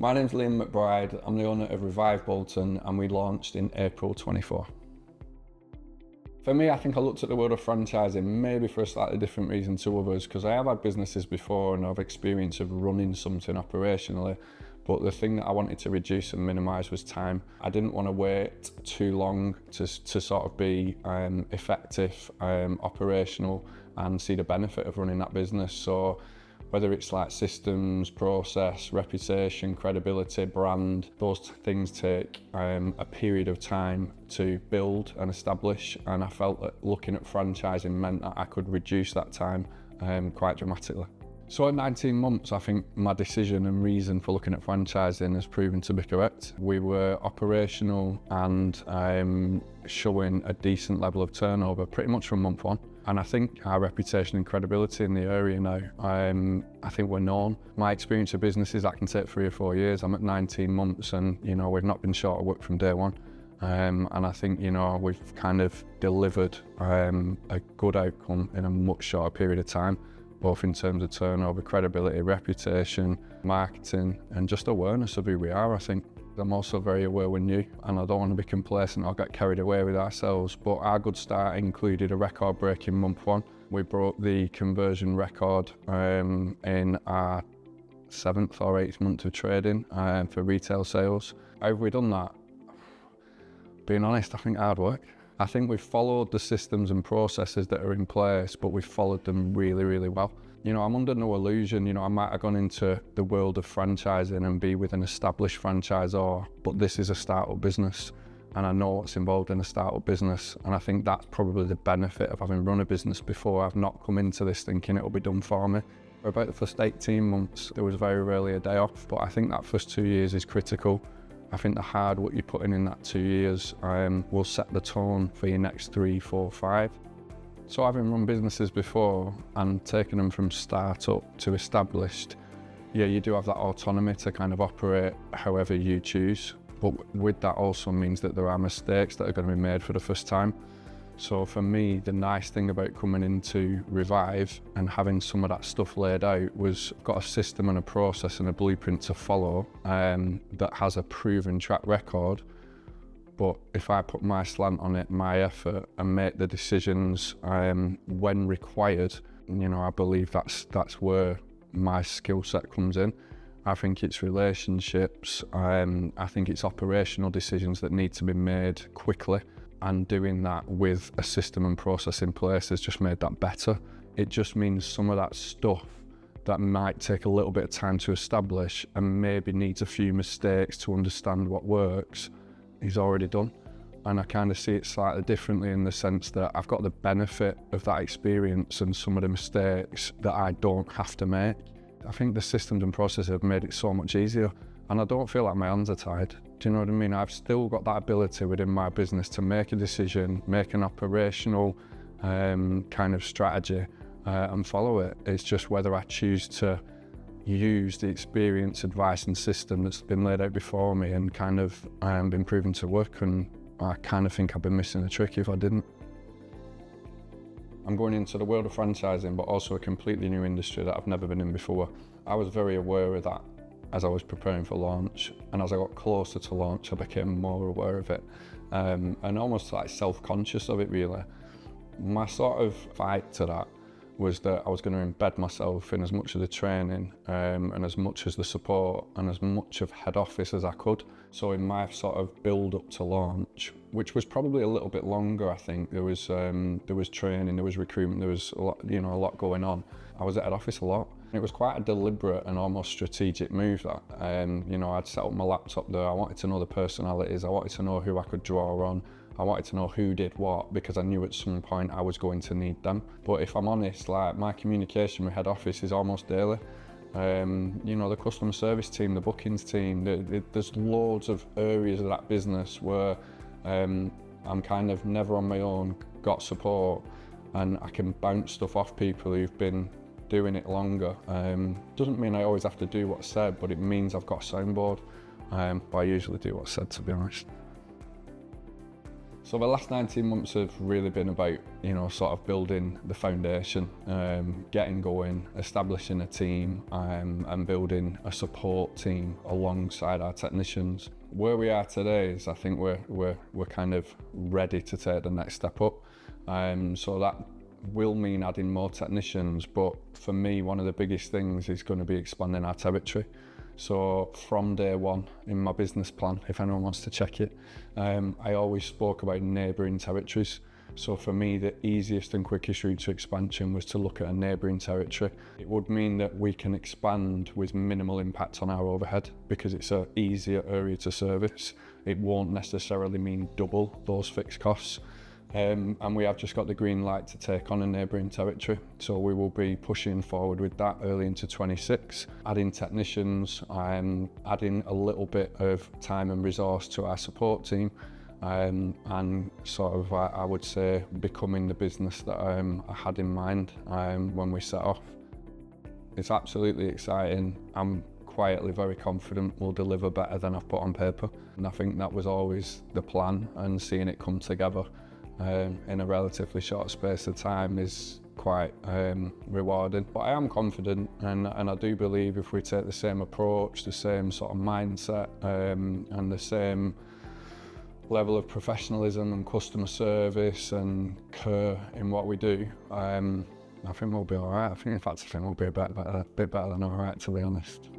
My name's Liam McBride. I'm the owner of Revive Bolton and we launched in April 24. For me, I think I looked at the world of franchising maybe for a slightly different reason to others, because I have had businesses before and I've experience of running something operationally, but the thing that I wanted to reduce and minimise was time. I didn't want to wait too long to sort of be effective, operational and see the benefit of running that business. So whether it's like systems, process, reputation, credibility, brand, those things take a period of time to build and establish. And I felt that looking at franchising meant that I could reduce that time quite dramatically. So at 19 months, I think my decision and reason for looking at franchising has proven to be correct. We were operational and showing a decent level of turnover pretty much from month one. And I think our reputation and credibility in the area now, I think we're known. My experience of businesses, that can take 3 or 4 years. I'm at 19 months and, we've not been short of work from day one. And I think, we've kind of delivered a good outcome in a much shorter period of time, both in terms of turnover, credibility, reputation, marketing, and just awareness of who we are, I think. I'm also very aware we're new and I don't want to be complacent or get carried away with ourselves, but our good start included a record-breaking month one. We broke the conversion record in our 7th or 8th month of trading for retail sales. How have we done that? Being honest, I think hard work. I think we've followed the systems and processes that are in place, but we've followed them really, really well. I'm under no illusion, I might have gone into the world of franchising and be with an established franchisor, but this is a startup business and I know what's involved in a startup business. And I think that's probably the benefit of having run a business before. I've not come into this thinking it'll be done for me. For about the first 18 months, there was very rarely a day off, but I think that first 2 years is critical. I think the hard work you're putting in that 2 years will set the tone for your next 3, 4, 5. So having run businesses before and taken them from start-up to established, you do have that autonomy to kind of operate however you choose. But with that also means that there are mistakes that are going to be made for the first time. So for me, the nice thing about coming into Revive and having some of that stuff laid out was I've got a system and a process and a blueprint to follow that has a proven track record. But if I put my slant on it, my effort, and make the decisions when required, I believe that's where my skill set comes in. I think it's relationships, I think it's operational decisions that need to be made quickly, and doing that with a system and process in place has just made that better. It just means some of that stuff that might take a little bit of time to establish and maybe needs a few mistakes to understand what works, is already done. And I kind of see it slightly differently in the sense that I've got the benefit of that experience and some of the mistakes that I don't have to make. I think the systems and processes have made it so much easier and I don't feel like my hands are tied. Do you know what I mean? I've still got that ability within my business to make a decision, make an operational kind of strategy and follow it. It's just whether I choose to use the experience, advice and system that's been laid out before me and kind of been proven to work, and I kind of think I've been missing a trick if I didn't. I'm going into the world of franchising, but also a completely new industry that I've never been in before. I was very aware of that as I was preparing for launch, and as I got closer to launch I became more aware of it and almost like self-conscious of it really. My sort of fight to that was that I was going to embed myself in as much of the training and as much as the support and as much of head office as I could. So in my sort of build up to launch, which was probably a little bit longer, I think, there was training, there was recruitment, there was a lot going on. I was at head office a lot. It was quite a deliberate and almost strategic move that. I'd set up my laptop there, I wanted to know the personalities, I wanted to know who I could draw on, I wanted to know who did what, because I knew at some point I was going to need them. But if I'm honest, like my communication with head office is almost daily. The customer service team, the bookings team, there's loads of areas of that business where I'm kind of never on my own, got support, and I can bounce stuff off people who've been doing it longer. Doesn't mean I always have to do what's said, but it means I've got a soundboard. But I usually do what's said, to be honest. So the last 19 months have really been about, sort of building the foundation, getting going, establishing a team, and building a support team alongside our technicians. Where we are today is I think we're kind of ready to take the next step up. So that will mean adding more technicians, but for me, one of the biggest things is going to be expanding our territory. So from day one in my business plan, if anyone wants to check it, I always spoke about neighbouring territories. So for me, the easiest and quickest route to expansion was to look at a neighbouring territory. It would mean that we can expand with minimal impact on our overhead because it's an easier area to service. It won't necessarily mean double those fixed costs. And we have just got the green light to take on a neighbouring territory. So we will be pushing forward with that early into 26, adding technicians, adding a little bit of time and resource to our support team, and sort of, I would say, becoming the business that I had in mind when we set off. It's absolutely exciting. I'm quietly very confident we'll deliver better than I've put on paper. And I think that was always the plan, and seeing it come together in a relatively short space of time is quite rewarding. But I am confident, and I do believe if we take the same approach, the same sort of mindset, and the same level of professionalism and customer service and care in what we do, I think we'll be all right. I think we'll be a bit better than all right, to be honest.